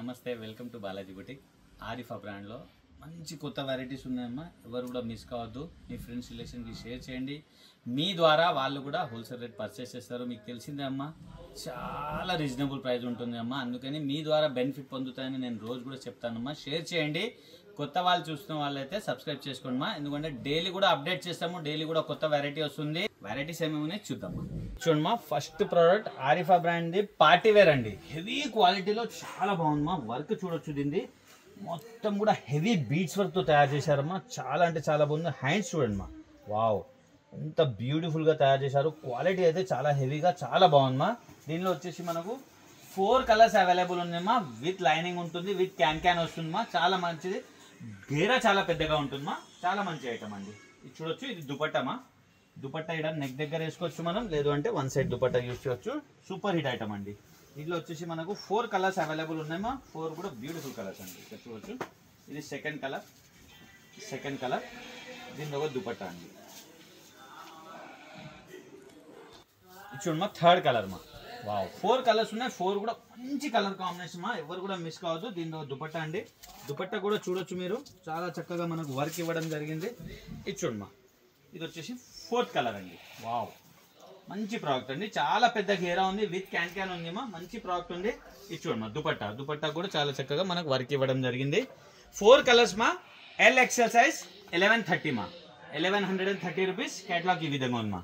నమస్తే welcome to Balaji boutique Arifa బ్రాండ్లో మంచి కొత్త వెరైటీస్ ఉన్నాయమ్మా. ఎవరు కూడా మిస్ కావద్దు. మీ ఫ్రెండ్స్ రిలేషన్కి షేర్ చేయండి. మీ ద్వారా వాళ్ళు కూడా హోల్సేల్ రేట్ పర్చేస్ చేస్తారు. మీకు తెలిసిందే అమ్మా, చాలా రీజనబుల్ ప్రైస్ ఉంటుంది అమ్మా. అందుకని మీ ద్వారా బెనిఫిట్ పొందుతాయని నేను రోజు కూడా చెప్తానమ్మా. షేర్ చేయండి. కొత్త వాళ్ళు చూస్తున్న వాళ్ళైతే సబ్స్క్రైబ్ చేసుకోండి. ఎందుకంటే డైలీ కూడా అప్డేట్ చేస్తాము. డైలీ కూడా కొత్త వెరైటీ వస్తుంది. వెరైటీస్ ఏమేమి ఉన్నాయి చూద్దామా. చూడమ్మా, first product Arifa brand the party wear అండి. హెవీ క్వాలిటీలో చాలా బాగుందమ్మా. వర్క్ చూడొచ్చు, దీన్ని మొత్తం కూడా హెవీ బీడ్స్ వర్క్ తో తయారు చేశారమ్మా. చాలా అంటే చాలా బాగుంది. హ్యాండ్స్ చూడండి, వావ్, ఎంత బ్యూటిఫుల్ గా తయారు చేశారు. క్వాలిటీ అయితే చాలా హెవీగా చాలా బాగుందమ్మా. దీనిలో వచ్చేసి మనకు 4 కలర్స్ అవైలబుల్ ఉన్నాయమ్మా. విత్ లైనింగ్ ఉంటుంది, విత్ క్యాన్ వస్తుందమ్మా. చాలా మంచిది. గేరా చాలా పెద్దగా ఉంటుందమ్మా. చాలా మంచి ఐటమ్ అండి. ఇది చూడొచ్చు, ఇది దుపట్టమా. దుపట్టా ఇక్కడ నెక్ దగ్గర వేసుకోవచ్చు మనం, లేదు అంటే వన్ సైడ్ దుపట్టా యూజ్ చేయొచ్చు. సూపర్ హిట్ ఐటమ్ అండి. దీంట్లో వచ్చేసి మనకు 4 కలర్స్ అవైలబుల్ ఉన్నాయమ్మా. 4 కూడా బ్యూటిఫుల్ కలర్స్ అండి. ఇక్కడ చూడొచ్చు, ఇది సెకండ్ కలర్. దీని ఒక దుపట్టా అండి. ఇది చూడమ్మా, థర్డ్ కలర్ మా. వావ్, 4 కలర్స్ ఉన్నాయి. 4 కూడా మంచి కలర్ కాంబినేషన్ మా. ఎవరు కూడా మిస్ కావద్దు. దీనిలో దుపట్టా అండి. దుపట్టా కూడా చూడొచ్చు మీరు, చాలా చక్కగా మనకు వర్క్ ఇవ్వడం జరిగింది. ఇది చూడమ్మా, ఇది వచ్చేసి 4th కలర్ అండి. వావ్, మంచి ప్రోడక్ట్ అండి. చాలా పెద్ద గేరా ఉంది, విత్ క్యాన్ ఉంది మా. మంచి ప్రోడక్ట్ ఉంది. ఇది చూడమ్మా, దుపట్టా కూడా చాలా చక్కగా మనకు వర్క్ ఇవ్వడం జరిగింది. 4 కలర్స్ మా. LXL సైజ్ 1130 మా. 1130 రూపీస్. కేటలాగ్ ఈ విధంగా ఉందమ్మా.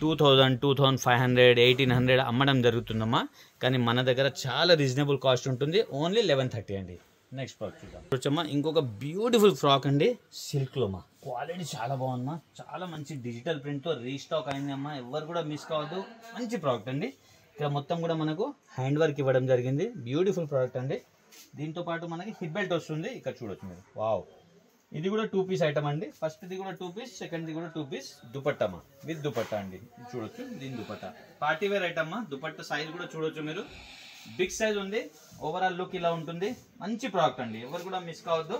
2000, 2500, 1800 అమ్మడం జరుగుతుందమ్మా. కానీ మన దగ్గర చాలా రీజనబుల్ కాస్ట్ ఉంటుంది. ఓన్లీ 1130 అండి. నెక్స్ట్ ప్రోడక్ట్ చూద్దాం. ఇంకొక బ్యూటిఫుల్ ఫ్రాక్ అండి, సిల్క్లో మా. క్వాలిటీ చాలా బాగుందమ్మా. చాలా మంచి డిజిటల్ ప్రింట్తో రీస్టాక్ అయిందమ్మా. ఎవరు కూడా మిస్ కావద్దు. మంచి ప్రోడక్ట్ అండి. ఇక్కడ మొత్తం కూడా మనకు హ్యాండ్ వర్క్ ఇవ్వడం జరిగింది. బ్యూటిఫుల్ ప్రోడక్ట్ అండి. దీంతో పాటు మనకి హిప్ బెల్ట్ వస్తుంది. ఇక్కడ చూడొచ్చు మీరు. వావ్, ఇది కూడా 2 పీస్ ఐటమ్ అండి. ఫస్ట్ ఇది కూడా 2 పీస్, సెకండ్ కూడా 2 పీస్. దుపట్టమా, విత్ దుపట్టా అండి. చూడొచ్చు, దీని దుపట్టా పార్టీ వేర్ ఐటమ్ మా. దుపట్టా సైజ్ కూడా చూడొచ్చు మీరు, బిగ్ సైజ్ ఉంది. ఓవరాల్ లుక్ ఇలా ఉంటుంది. మంచి ప్రోడక్ట్ అండి. ఎవరు కూడా మిస్ కావద్దు.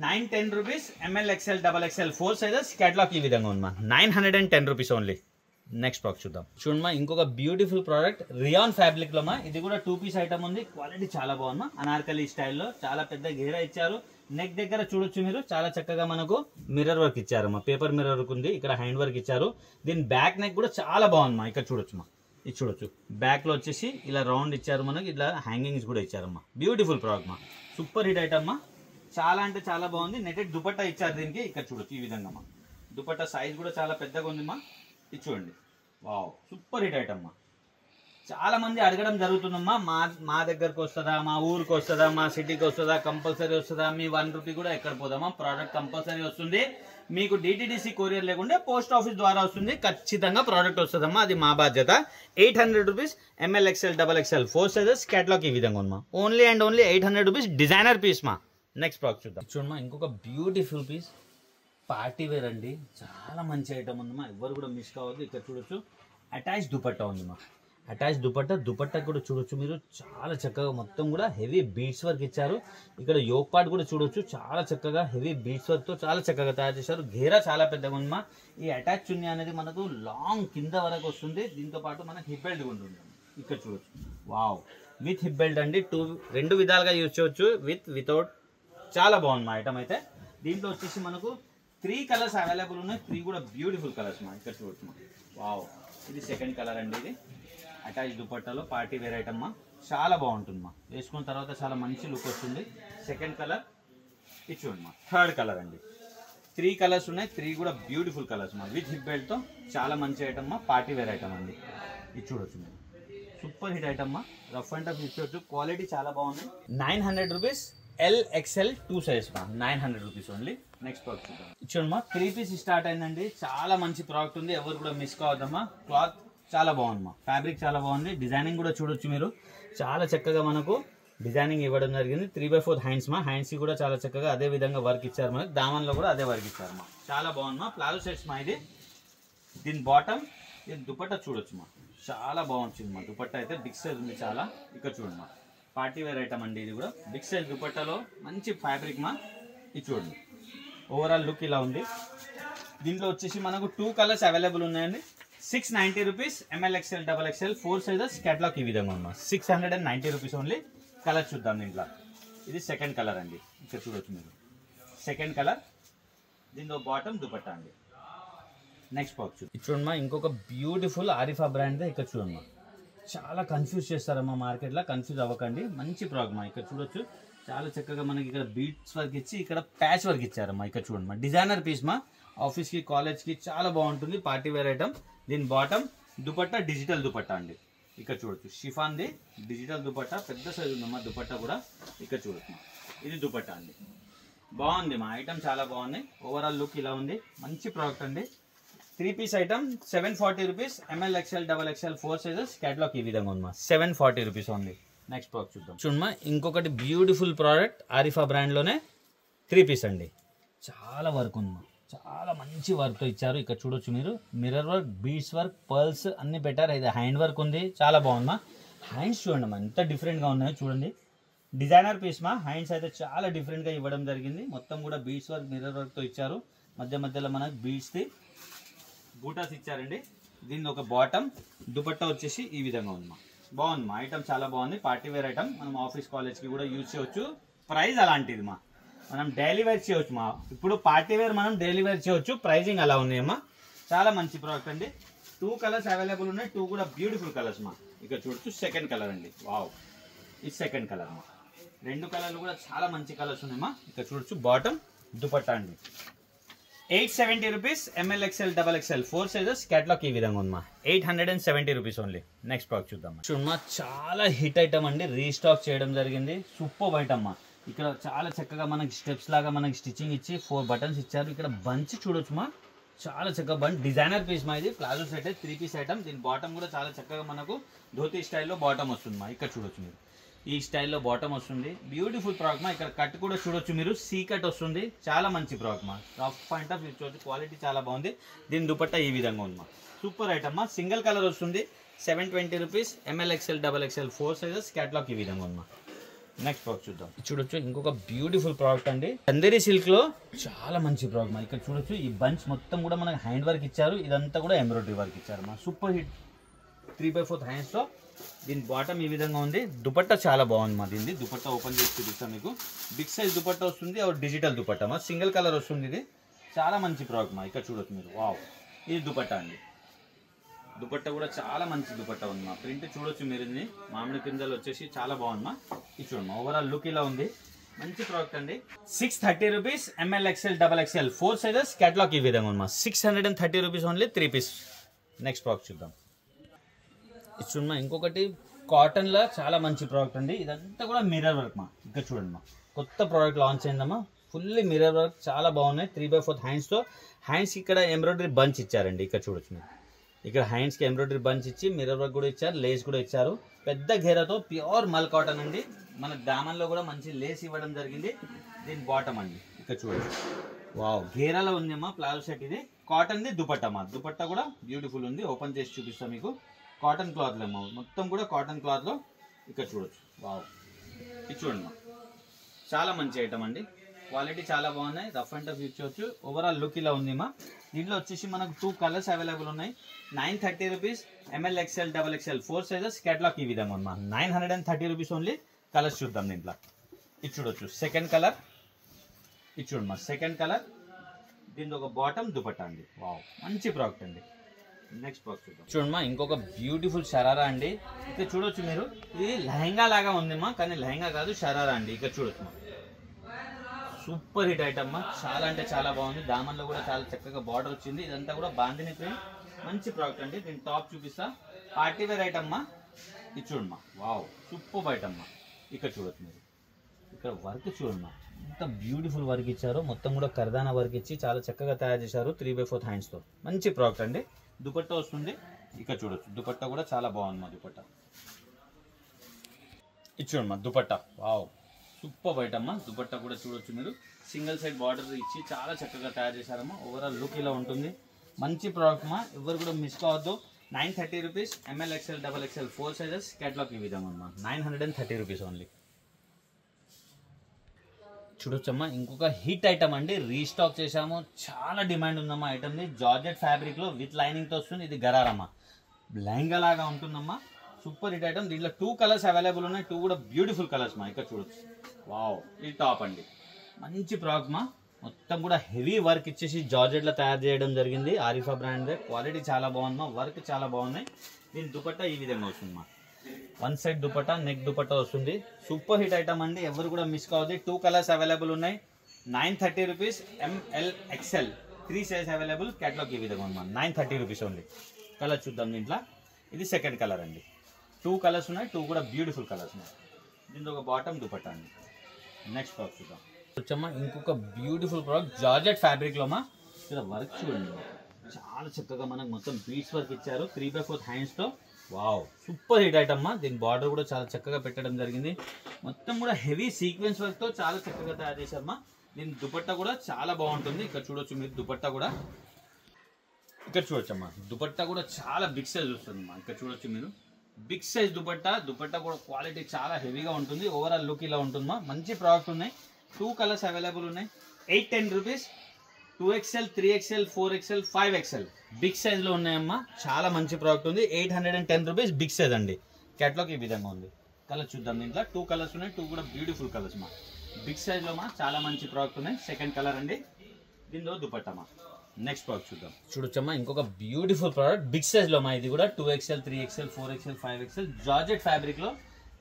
910 rupees. ML, XL, XXL 4 sizes. Catalogue ఈ విధంగా ఉందమ్మా. 910 రూపీస్ ఓన్లీ. నెక్స్ట్ ప్రోడక్ట్ చూద్దాం. చూడమ్మా, ఇంకొక బ్యూటిఫుల్ ప్రోడక్ట్ రియాన్ ఫ్యాబ్రిక్ లో మా. ఇది కూడా 2 పీస్ ఐటమ్ ఉంది. క్వాలిటీ చాలా బాగుందమ్మా. అనార్కలి స్టైల్లో చాలా పెద్ద గేరా ఇచ్చారు. నెక్ దగ్గర చూడొచ్చు మీరు, చాలా చక్కగా మనకు మిర్రర్ వర్క్ ఇచ్చారమ్మా. పేపర్ మిర్రర్ వర్క్ ఉంది. ఇక్కడ హ్యాండ్ వర్క్ ఇచ్చారు. దీని బ్యాక్ నెక్ కూడా చాలా బాగుందమ్మా. ఇక్కడ చూడొచ్చు, ఇది చూడొచ్చు. బ్యాక్ లో వచ్చేసి ఇలా రౌండ్ ఇచ్చారు మనకి. ఇలా హ్యాంగింగ్స్ కూడా ఇచ్చారమ్మా. బ్యూటిఫుల్ ప్రోడక్ట్ మా. సూపర్ హిట్ ఐటమ్ మా. చాలా అంటే చాలా బాగుంది. నెటెడ్ దుపట్టా ఇచ్చారు దీనికి. ఇక్కడ చూడొచ్చు ఈ విధంగా మా. దుపట్టా సైజ్ కూడా చాలా పెద్దగా ఉంది మా. ఇది చూడండి. వావ్, సూపర్ హిట్ ఐటమ్ మా. చాలా మంది అడగడం జరుగుతుందమ్మా, మా దగ్గరకు వస్తుందా, మా ఊరికి వస్తుందా, మా సిటీకి వస్తుందా, కంపల్సరీ వస్తుందా, మీ 1 రూపీ కూడా ఎక్కడ పోదామా. ప్రోడక్ట్ కంపల్సరీ వస్తుంది. మీకు DTDC కొరియర్ లేకుంటే పోస్ట్ ఆఫీస్ ద్వారా వస్తుంది. ఖచ్చితంగా ప్రోడక్ట్ వస్తుందమ్మా. అది మా బాధ్యత. 800 rupees. ML, XL, XXL 4 sizes. Catalogue ఈ విధంగా ఉందమ్మా. Only and only 800 rupees. Designer piece మా. నెక్స్ట్ ప్రోడక్ట్ చూద్దాం. చూడమ్మా, ఇంకొక బ్యూటిఫుల్ పీస్ పార్టీ వేర్ అండి. చాలా మంచి ఐటమ్ ఉందమ్మా. ఎవరు కూడా మిస్ కావద్దు. ఇక్కడ చూడొచ్చు, అటాచ్ దుపట్టా ఉందమ్మా. అటాచ్ దుపట్టా కూడా చూడొచ్చు మీరు. చాలా చక్కగా మొత్తం కూడా హెవీ బీడ్స్ వర్క్ ఇచ్చారు. ఇక్కడ యోక్ పార్ట్ కూడా చూడొచ్చు. చాలా చక్కగా హెవీ బీడ్స్ వర్క్ తో చాలా చక్కగా తయారు చేశారు. గేరా చాలా పెద్దగా ఉందమ్మా. ఈ అటాచ్ చున్నీ అనేది మనకు లాంగ్ కింద వరకు వస్తుంది. దీంతో పాటు మనకు హిప్ బెల్ట్ ఉంటుంది. ఇక్కడ చూడొచ్చు. వావ్, విత్ హిప్ బెల్ట్ అండి. 2 విధాలుగా యూజ్ చేయొచ్చు, వితౌట్. చాలా బాగుంది మా ఐటమ్ అయితే. దీంట్లో వచ్చేసి మనకు 3 కలర్స్ అవైలబుల్ ఉన్నాయి. 3 కూడా బ్యూటిఫుల్ కలర్స్ మా. ఇక్కడ చూడొచ్చు మా. వావ్, ఇది సెకండ్ కలర్ అండి. ఇది అటాచ్ దుపట్టాలో పార్టీ వేర్ ఐటమ్ మా. చాలా బాగుంటుంది మా. వేసుకున్న తర్వాత చాలా మంచి లుక్ వస్తుంది. Second colour. ఇది చూడండి మా. థర్డ్ కలర్ అండి. 3 కలర్స్ ఉన్నాయి. 3 కూడా బ్యూటిఫుల్ కలర్స్ మా. విత్ హిప్ బెల్ట్ తో చాలా మంచి ఐటమ్ మా. పార్టీ వేర్ ఐటమ్ అండి. ఇది చూడొచ్చు మీరు. సూపర్ హిట్ ఐటమ్ మా. రఫ్ అండ్ టఫ్ ఇచ్చొచ్చు. క్వాలిటీ చాలా బాగుంది. 900 రూపీస్. LXL 2 సైజ్ మా. 900 రూపీస్ ఓన్లీ. నెక్స్ట్ ప్రోడక్ట్ చూద్దాం. చూడమ్మా, 3 పీస్ స్టార్ట్ అయిందండి. చాలా మంచి ప్రోడక్ట్ ఉంది. ఎవరు కూడా మిస్ కావద్దమ్మా. క్లాత్ చాలా బాగుందమ్మా. ఫ్యాబ్రిక్ చాలా బాగుంది. డిజైనింగ్ కూడా చూడొచ్చు మీరు. చాలా చక్కగా మనకు డిజైనింగ్ ఇవ్వడం జరిగింది. 3/4 హ్యాండ్స్ మా. హ్యాండ్స్ కూడా చాలా చక్కగా అదే విధంగా వర్క్ ఇచ్చారు మనకి. దామన్లో కూడా అదే వర్క్ ఇచ్చారు మా. చాలా బాగుందమ్మా. ప్లాజో సెట్స్ మా. ఇది దీని బాటమ్. ఇది దుపట్టా చూడొచ్చు మా. చాలా బాగుంటుంది మా. దుపట్టా అయితే బిగ్ సైజ్ ఉంది చాలా. ఇక్కడ చూడండి మా. పార్టీ వేర్ ఐటమ్ అండి. ఇది కూడా బిగ్ సైజ్ దుపట్టాలో మంచి ఫ్యాబ్రిక్ మా. ఇది చూడండి. ఓవరాల్ లుక్ ఇలా ఉంది. దీంట్లో వచ్చేసి మనకు 2 కలర్స్ అవైలబుల్ ఉన్నాయండి. 690 rupees. ML, XL, XXL 4 sizes. Catalogue ఈ విధంగా ఉన్నా. 690 రూపీస్ ఓన్లీ. కలర్ చూద్దాం దీంట్లో. ఇది సెకండ్ కలర్ అండి, ఇక్కడ చూడొచ్చు మీరు సెకండ్ కలర్. దీంతో బాటమ్ దుపట్టా అండి. నెక్స్ట్ బాక్స్ చూడమ్మా, ఇంకొక బ్యూటిఫుల్ ఆరిఫా బ్రాండ్ ఇక్కడ చూడమ్మా. చాలా కన్ఫ్యూజ్ చేస్తారమ్మా మార్కెట్లో, కన్ఫ్యూజ్ అవ్వకండి. మంచి ప్రోడక్ట్ మా. ఇక్కడ చూడొచ్చు చాలా చక్కగా మనకి ఇక్కడ బీట్స్ వర్క్ ఇచ్చి ఇక్కడ ప్యాచ్ వర్క్ ఇచ్చారమ్మా. ఇక్కడ చూడమ్మా, డిజైనర్ పీస్ మా. ఆఫీస్కి కాలేజ్కి చాలా బాగుంటుంది, పార్టీ వేర్ ఐటమ్. దీని బాటమ్ దుపట్టా డిజిటల్ దుపట్టా అండి. ఇక్కడ చూడొచ్చు షిఫాన్ది డిజిటల్ దుపట్టా, పెద్ద సైజు ఉందమ్మా దుపట్టా కూడా. ఇక్కడ చూడొచ్చు ఇది దుపట్టా అండి. బాగుంది మా ఐటమ్, చాలా బాగుంది. ఓవరాల్ లుక్ ఇలా ఉంది, మంచి ప్రోడక్ట్ అండి. 3 piece item 740 rupees. ML XL XXL 4 sizes. Catalogue ఈ విధంగా ఉందమ్మా, 740 రూపీస్ ఓన్లీ. నెక్స్ట్ ప్రోడక్ట్ చూద్దాం. చూడమ్మా, ఇంకొకటి బ్యూటిఫుల్ ప్రోడక్ట్ ఆరిఫా బ్రాండ్లోనే 3 పీస్ అండి. చాలా వర్క్ ఉందమ్మా, చాలా మంచి వర్క్తో ఇచ్చారు. ఇక్కడ చూడొచ్చు మీరు, mirror work, beads work, pearls అన్ని పెట్టారు. ఇది హ్యాండ్ వర్క్ ఉంది, చాలా బాగుందమ్మా. హ్యాండ్స్ చూడండి అమ్మా ఎంత డిఫరెంట్గా ఉన్నాయో చూడండి. డిజైనర్ పీస్ మా. హ్యాండ్స్ అయితే చాలా డిఫరెంట్గా ఇవ్వడం జరిగింది. మొత్తం కూడా బీడ్స్ వర్క్, మిర్రర్ వర్క్తో ఇచ్చారు. మధ్య మధ్యలో మనకు బీడ్స్ది బూటాస్ ఇచ్చారండి. దీన్ని ఒక బాటమ్ దుపట్టా వచ్చేసి ఈ విధంగా ఉందమ్మా. బాగుంది మా ఐటమ్, చాలా బాగుంది. పార్టీ వేర్ ఐటమ్, మనం ఆఫీస్ కాలేజ్కి కూడా యూజ్ చేయవచ్చు. ప్రైస్ అలాంటిది మా, మనం డైలీ వేర్ చేయవచ్చు మా. ఇప్పుడు పార్టీ వేర్ మనం డైలీ వేర్ చేయవచ్చు. ప్రైజింగ్ అలా ఉన్నాయమ్మా. చాలా మంచి ప్రోడక్ట్ అండి. 2 కలర్స్ అవైలబుల్ ఉన్నాయి, 2 కూడా బ్యూటిఫుల్ కలర్స్ మా. ఇక్కడ చూడొచ్చు సెకండ్ కలర్ అండి. వావ్, ఇది సెకండ్ కలర్ మా. 2 కలర్లు కూడా చాలా మంచి కలర్స్ ఉన్నాయమ్మా. ఇక్కడ చూడొచ్చు బాటమ్ దుపట్టా అండి. 870 rupees. ML XL XXL 4 sizes. Catalogue ఈ విధంగా ఉందమ్మా. 870 రూపీస్ ఓన్లీ. నెక్స్ట్ ప్రోడక్ట్ చూద్దాం. చూడమ్మా, చాలా హిట్ ఐటమ్ అండి, రీస్టాక్ చేయడం జరిగింది. సూపర్ ఐటమ్ మా. ఇక్కడ చాలా చక్కగా మనకి స్టెప్స్ లాగా మనకి స్టిచ్చింగ్ ఇచ్చి 4 బటన్స్ ఇచ్చారు. ఇక్కడ బంచ్ చూడొచ్చు మా, చాలా చక్కగా బంచ్. డిజైనర్ పీస్ మా. ఇది ప్లాజో సెట్ 3 పీస్ ఐటమ్. దీని బాటమ్ కూడా చాలా చక్కగా మనకు ధోతి స్టైల్లో బాటమ్ వస్తుంది మా. ఇక్కడ చూడొచ్చు మీరు, ఈ స్టైల్లో బాటమ్ వస్తుంది. బ్యూటిఫుల్ ప్రోడక్ట్ మా. ఇక్కడ కట్ కూడా చూడొచ్చు మీరు, సీ కట్ వస్తుంది. చాలా మంచి ప్రోడక్ట్ మా. రఫ్ పాయింట్ ఆఫ్ వ్యూ చూడొచ్చు, క్వాలిటీ చాలా బాగుంది. దీని దుపట్టా ఈ విధంగా ఉంది మా. సూపర్ ఐటమ్ మా. సింగిల్ కలర్ వస్తుంది. 720 rupees. ML XL XXL 4 sizes. Catalogue ఈ విధంగా ఉంది మా. నెక్స్ట్ ప్రోడక్ట్ చూద్దాం. చూడొచ్చు ఇంకొక బ్యూటిఫుల్ ప్రోడక్ట్ అండి, చందేరి సిల్క్ లో చాలా మంచి ప్రోడక్ట్ మా. ఇక్కడ చూడొచ్చు ఈ బంచ్ మొత్తం కూడా మనకి హ్యాండ్ వర్క్ ఇచ్చారు. ఇదంతా కూడా ఎంబ్రాయిడరీ వర్క్ ఇచ్చారు మా. సూపర్ హిట్ 3/4 హ్యాండ్స్ తో. దీని బాటమ్ ఈ విధంగా ఉంది. దుపట్టా చాలా బాగుంది మా. దీన్ని దుపట్టా ఓపెన్ చేసి చూపిస్తాను మీకు. బిగ్ సైజ్ దుపట్టా వస్తుంది, డిజిటల్ దుపట్టా మా. సింగిల్ కలర్ వస్తుంది. ఇది చాలా మంచి ప్రోడక్ట్ మా. ఇక్కడ చూడొచ్చు మీరు, వావ్, ఇది దుపట్టా అండి. దుపట్టా కూడా చాలా మంచి దుపట్టా ఉంది మా. ప్రింట్ చూడొచ్చు మీరు, ఇది మామిడి పిందెలు వచ్చేసి చాలా బాగుంది మా. ఇది చూడమ్మా, ఓవరాల్ లుక్ ఇలా ఉంది. మంచి ప్రోడక్ట్ అండి. 630 rupees. ML XL XXL 4 sizes. Catalogue ఈ విధంగా ఉంది మా. 630 rupees only. 3 piece. Next product చూద్దాం. ఇది చూడమ్మా, ఇంకొకటి కాటన్లో చాలా మంచి ప్రోడక్ట్ అండి. ఇదంతా కూడా మిర్రర్ వర్క్ మా. ఇక్కడ చూడండి మా, కొత్త ప్రోడక్ట్ లాంచ్ అయిందమ్మా. ఫుల్లీ మిర్రర్ వర్క్, చాలా బాగున్నాయి. 3/4 హ్యాండ్స్తో. హ్యాండ్స్కి ఇక్కడ ఎంబ్రాయిడరీ బంచ్ ఇచ్చారండి. ఇక్కడ చూడొచ్చు మీరు, ఇక్కడ హ్యాండ్స్కి ఎంబ్రాయిడరీ బంచ్ ఇచ్చి మిర్రర్ వర్క్ కూడా ఇచ్చారు, లేస్ కూడా ఇచ్చారు. పెద్ద ఘేరాతో ప్యూర్ మల్ కాటన్ అండి. మన దామన్లో కూడా మంచి లేస్ ఇవ్వడం జరిగింది. దీని బాటమ్ అండి. ఇక్కడ చూడొచ్చు, వావ్, ఘేరాలో ఉందమ్మా. ప్లాజో సెట్ ఇది. కాటన్ది దుపట్టా మా. దుపట్టా కూడా బ్యూటిఫుల్ ఉంది. ఓపెన్ చేసి చూపిస్తాను మీకు. కాటన్ క్లాత్లో అమ్మా, మొత్తం కూడా కాటన్ క్లాత్లో. ఇక్కడ చూడొచ్చు, వావ్, ఇది చూడండి మా. చాలా మంచి ఐటమ్ అండి. క్వాలిటీ చాలా బాగున్నాయి. రఫ్ అండ్ టఫ్ యూజ్ చేయొచ్చు. ఓవరాల్ లుక్ ఇలా ఉంది మా. దీంట్లో వచ్చేసి మనకు 2 కలర్స్ అవైలబుల్ ఉన్నాయి. 930 rupees. ML XL XXL 4 sizes. Catalogue ఈ విధంగా ఉంది మా. 930 రూపీస్ ఓన్లీ. కలర్స్ చూద్దాం దీంట్లో. ఇది చూడొచ్చు సెకండ్ కలర్. ఇది చూడమ్మా, సెకండ్ కలర్. దీంతో ఒక బాటమ్ దుపట్టా అండి. వావ్, మంచి ప్రోడక్ట్ అండి. నెక్స్ట్ బాక్స్ చూద్దాం. చూడమ్మా, ఇంకొక బ్యూటిఫుల్ షరారా అండి. ఇక్కడ చూడొచ్చు మీరు, ఇది లెహంగా లాగా ఉందమ్మా, కానీ లెహంగా కాదు, షరారా అండి. ఇక్కడ చూడొచ్చు మా. సూపర్ హిట్ ఐటమ్ మా. చాలా అంటే చాలా బాగుంది. దామన్లో కూడా చాలా చక్కగా బార్డర్ వచ్చింది. ఇదంతా కూడా బాందిని ప్రింట్. మంచి ప్రోడక్ట్ అండి. దీని టాప్ చూపిస్తా. పార్టీ వేర్ ఐటమ్ మా. ఇది చూడమ్మా, వావ్, సూపర్ ఐటమ్ మా. ఇక్కడ చూడొచ్చు మీరు, ఇక్కడ వర్క్ చూడమ్మా, ఎంత బ్యూటిఫుల్ వర్క్ ఇచ్చారో. మొత్తం కూడా కర్దానా వర్క్ ఇచ్చి చాలా చక్కగా తయారు చేశారు. 3/4 హ్యాండ్స్తో. మంచి ప్రోడక్ట్ అండి. దుపట్టా వస్తుంది. ఇక్కడ చూడొచ్చు, దుపట్టా కూడా చాలా బాగుంది మా. దుపట్టా ఇది చూడమ్మా, dupatta, wow, super item. Dupatta కూడా చూడొచ్చు మీరు. సింగిల్ సైడ్ బార్డర్ ఇచ్చి చాలా చక్కగా తయారు చేశారమ్మా. ఓవరాల్ లుక్ ఇలా ఉంటుంది. మంచి ప్రోడక్ట్ మా. ఎవరు కూడా మిస్ కావద్దు. 930 rupees. ML XL XXL 4 sizes. Catalogue ఈ విధంగా ఉందమ్మా. 930 రూపీస్ ఓన్లీ. చూడొచ్చమ్మా, ఇంకొక హిట్ ఐటమ్ అండి. రీస్టాక్ చేశాము. చాలా డిమాండ్ ఉందమ్మా ఐటమ్ని. జార్జెట్ ఫ్యాబ్రిక్లో విత్ లైనింగ్తో వస్తుంది. ఇది గరారమ్మా, లెహంగా లాగా ఉంటుందమ్మా. Super hit item. దీంట్లో 2 కలర్స్ అవైలబుల్ ఉన్నాయి, 2 కూడా బ్యూటిఫుల్ కలర్స్ మా. ఇక్కడ చూడొచ్చు, వావ్ ఇది టాప్ అండి. మంచి ప్రోడక్ట్ మా. మొత్తం కూడా హెవీ వర్క్ ఇచ్చేసి జార్జెట్లో తయారు చేయడం జరిగింది. ఆరిఫా బ్రాండ్, క్వాలిటీ చాలా బాగుంది మా, వర్క్ చాలా బాగున్నాయి. దీని దుపట్టా ఈ విధంగా వస్తుంది మా. 1 సైడ్ దుపట్టా, నెక్ దుపట్టా వస్తుంది. సూపర్ హిట్ ఐటమ్ అండి, ఎవరు కూడా మిస్ కావద్దు. 2 కలర్స్ అవైలబుల్ ఉన్నాయి. 930 rupees, ML XL 3 size available. Catalogue ఈ విధంగా ఉంది మా. 930 రూపీస్ ఓన్లీ. కలర్ చూద్దాం దీంట్లో. ఇది సెకండ్ కలర్ అండి. 2 కలర్స్ ఉన్నాయి, 2 కూడా బ్యూటిఫుల్ కలర్స్ ఉన్నాయి. దీంట్లో ఒక బాటమ్ దుపట్టా అండి. నెక్స్ట్ ప్రోడక్ట్ చూద్దాం. వచ్చామా ఇంకొక బ్యూటిఫుల్ ప్రోడక్ట్ జార్జెట్ ఫ్యాబ్రిక్లో మా. ఇక్కడ వర్క్ చూడండి, చాలా చక్కగా మనకు మొత్తం బీట్స్ వర్క్ ఇచ్చారు 3/4 హ్యాండ్స్తో. వావ్ సూపర్ హిట్ ఐటమ్ మా. దీని బార్డర్ కూడా చాలా చక్కగా పెట్టడం జరిగింది. మొత్తం కూడా హెవీ సీక్వెన్స్ వర్క్తో చాలా చక్కగా తయారు చేశారు మా. దీని దుపట్టా కూడా చాలా బాగుంటుంది. ఇక్కడ చూడొచ్చు మీరు దుపట్టా కూడా. ఇక్కడ చూడొచ్చమ్మా, దుపట్టా కూడా చాలా బిగ్ సైజ్ వస్తుంది మా. ఇక్కడ చూడొచ్చు మీరు, బిగ్ సైజ్ దుపట్టా. దుపట్టా కూడా క్వాలిటీ చాలా హెవీగా ఉంటుంది. ఓవరాల్ లుక్ ఇలా ఉంటుంది మా. మంచి ప్రోడక్ట్ ఉన్నాయి. 2 కలర్స్ అవైలబుల్ ఉన్నాయి. 810 rupees. 2XL, 3XL, 4XL, 5XL big సైజ్లో ఉన్నాయమ్మా. చాలా మంచి ప్రోడక్ట్ ఉంది. 810 రూపీస్ బిగ్ సైజ్ అండి. క్యాటలాగ్ ఈ విధంగా ఉంది. కలర్ చూద్దాం. దీంట్లో 2 కలర్స్ ఉన్నాయి, 2 కూడా బ్యూటిఫుల్ కలర్స్ మా. బిగ్ సైజ్లో మా చాలా మంచి ప్రోడక్ట్ ఉన్నాయి. సెకండ్ కలర్ అండి. దీనిలో దుపట్టా మా. నెక్స్ట్ ప్రోడక్ట్ చూద్దాం. చూడొచ్చమ్మా ఇంకొక బ్యూటిఫుల్ ప్రోడక్ట్ బిగ్ సైజ్లో మా. ఇది కూడా 2XL, 3XL, 4XL, 5XL georgette ఫ్యాబ్రిక్లో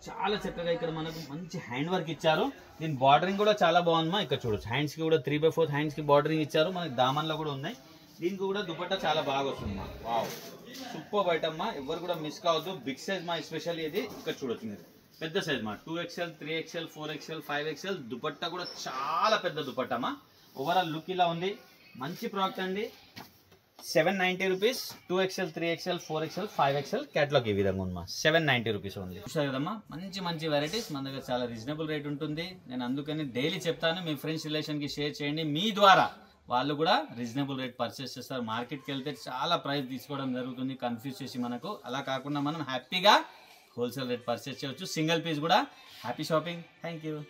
చాలా చక్కగా ఇక్కడ మనకు మంచి హ్యాండ్ వర్క్ ఇచ్చారు. దీని బార్డరింగ్ కూడా చాలా బాగుంది మా. ఇక్కడ చూడొచ్చు, హ్యాండ్స్కి కూడా 3/4 హ్యాండ్స్కి బార్డరింగ్ ఇచ్చారు. మనకి దామన్లో కూడా ఉన్నాయి. దీనికి కూడా దుపట్టా చాలా బాగా వస్తుంది మా. వావ్ సూపర్ ఐటమ్ మా, ఎవరు కూడా మిస్ కావద్దు. బిగ్ సైజ్ మా, ఎస్పెషల్లీ ఇది. ఇక్కడ చూడొచ్చు మీరు, పెద్ద సైజ్ మా. 2XL, 3XL, 4XL, 5XL dupatta కూడా చాలా పెద్ద దుపట్టా మా. ఓవరాల్ లుక్ ఇలా ఉంది. మంచి ప్రోడక్ట్ అండి. 790 rupees. 2XL, 3XL, 4XL, 5XL catalogue ఈ విధంగా ఉంది మా. 790 రూపీస్ ఓన్లీ. చూసారు కదమ్మా, మంచి మంచి వెరైటీస్ మన దగ్గర. చాలా రీజనబుల్ రేట్ ఉంటుంది. నేను అందుకని డైలీ చెప్తాను, మీ ఫ్రెండ్స్ రిలేషన్కి షేర్ చేయండి. మీ ద్వారా వాళ్ళు కూడా రీజనబుల్ రేట్ పర్చేస్ చేస్తారు. మార్కెట్కి వెళ్తే చాలా ప్రైస్ తీసుకోవడం జరుగుతుంది, కన్ఫ్యూజ్ చేసి మనకు. అలా కాకుండా మనం హ్యాపీగా హోల్సేల్ రేట్ పర్చేస్ చేయవచ్చు. సింగిల్ పీస్ కూడా. Happy shopping. Thank you.